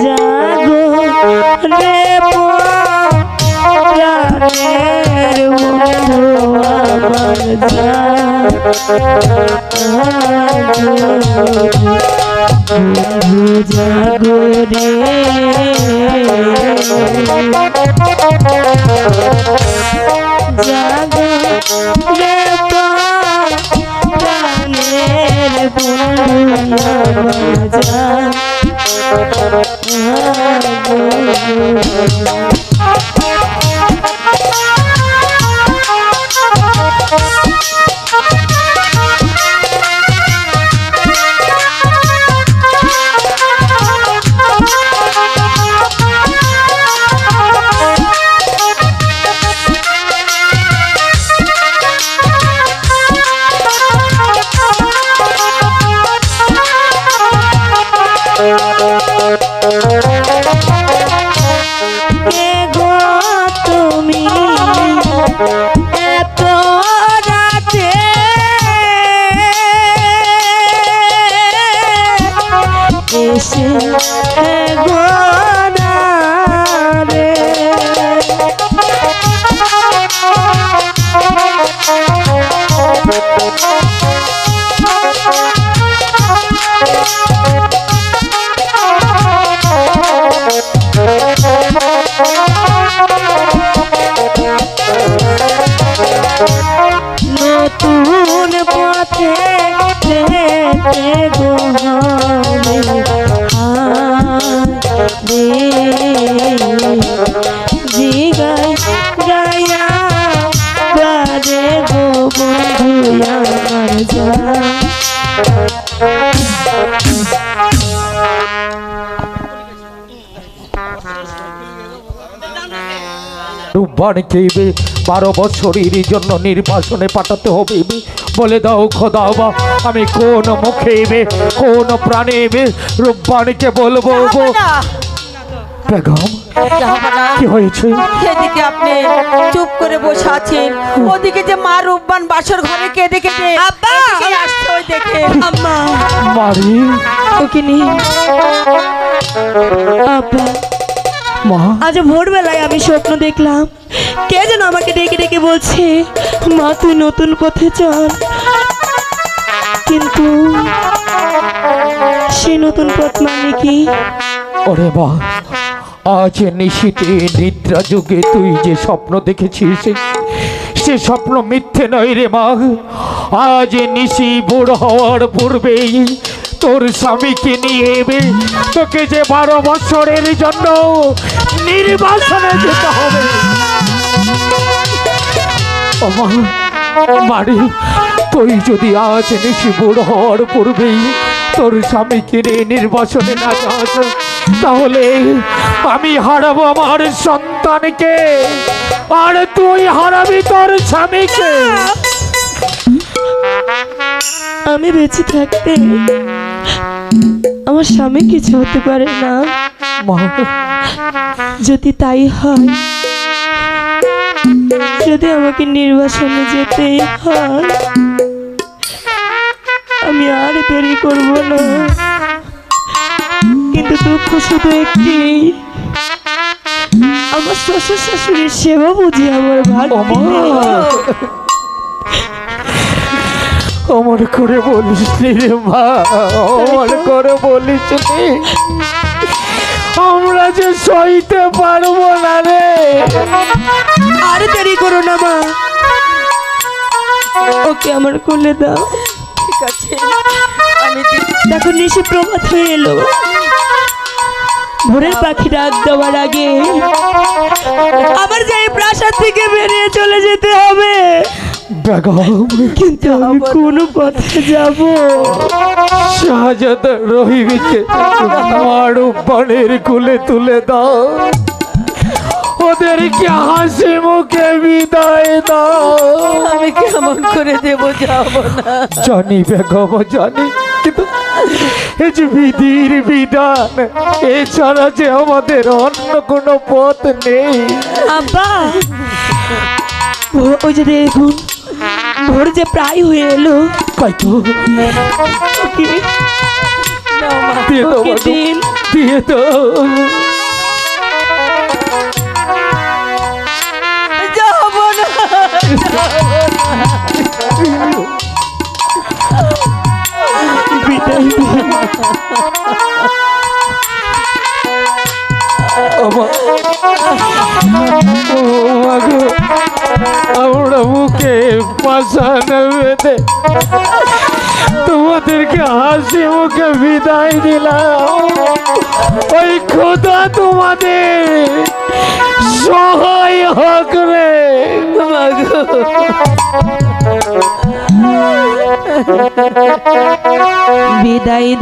জাগো রে প্রাণের বন্ধু আমার বন্ধু জাগো রে জাগো রে প্রাণের বন্ধু আমার তুমি এত রাতে এসে গোনারে নতুন পথে যেতে গো জিগাই গায়া বারে গো বন্ধু আমার যা রূপবানকে 12 বছরের জন্য নির্বাসনে পাঠাতে হবে। বলে দাও খোদা বা আমি কোন মুখে কোন প্রাণে রূপবানকে বলবো? বেগম কি হয়েছে? এদিকে আপনি চুপ করে বসে আছেন, ওদিকে যে মা রূপবান বাসর ঘরে কেঁদে কেঁদে আসছে ওই দেখে। আম্মা মারি ওকে নি আব্বা মা, আজ ভোরবেলায় আমি স্বপ্ন দেখলাম কে যেন আমাকে ডেকে ডেকে বলছে মা তুই নতুন পথে চল, কিন্তু সেই নতুন পথ মানে কি? ওরে মা, আজ নিশীতে নিদ্রা যুগে তুই যে স্বপ্ন দেখেছিস সে স্বপ্ন মিথ্যে নয় রে মা। আজ নিশি বুড়ো হওয়ার পূর্বেই তোর স্বামীকে নিয়ে তোকে যে 12 বছরের জন্য নির্বাসনে যেতে হবে। মারি, তুই যদি আজ নিশি বুড়ো হওয়ার পূর্বেই তোর স্বামীকে নিয়ে নির্বাসনে না যাস, তাহলে আমি হারাবো আমার সন্তানকে আর তুই হারাবি তোর স্বামীকে। আমি বেঁচে থাকতে আমার স্বামী কিছু হতে পারে না। যদি তাই হয়, যদি আমাকে নির্বাসনে যেতে হয়, আমি আর দেরি করব না। কিন্তু দুঃখ শুধু একটি, আমার শ্বশুর শাশুড়ির সেবা বুঝি আমার ভালো। অমর করে বলিস রে মা, অমর করে বলিস নি, আমরা যে সইতে পারবো না রে। আর দেরি করো না মা, ওকে আমার কোলে দাও। ঠিক আছে, আমি দেখো নিশি প্রভাত হয়ে এলো, ভোরের পাখি ডাক দেওয়ার আগে আমার যে প্রাসাদ থেকে বেরিয়ে চলে যেতে হবে। বেগম, কিন্তু আমি কোন পথে যাব? শাহজাদা রহিমকে রূপবানের কুলে তুলে দাও, ওদেরকে হাসি মুখে বিদায় দাও। আমি কেমন করে দেব, যাব না। জানি বেগম জানি, কিন্তু এই যে বিধির বিধান, এছাড়া যে আমাদের অন্য কোনো পথ নেই। আব্বা, ওই যে দেখুন ভোর যে প্রায় হয়ে এলো। কয়তো ওকে দিয়ে দাও ওকে মাগো, দিন। দিয়ে দাও। যাবো না। বিদায় দিন। আমার ও মাগো, আমরা মুখে পাশানো বেঁধে তোমাদেরকে হাসি মুখে বিদায় দিলাম। ওই খোদা তোমাদের সহায় হোক রে মাগো বিদায়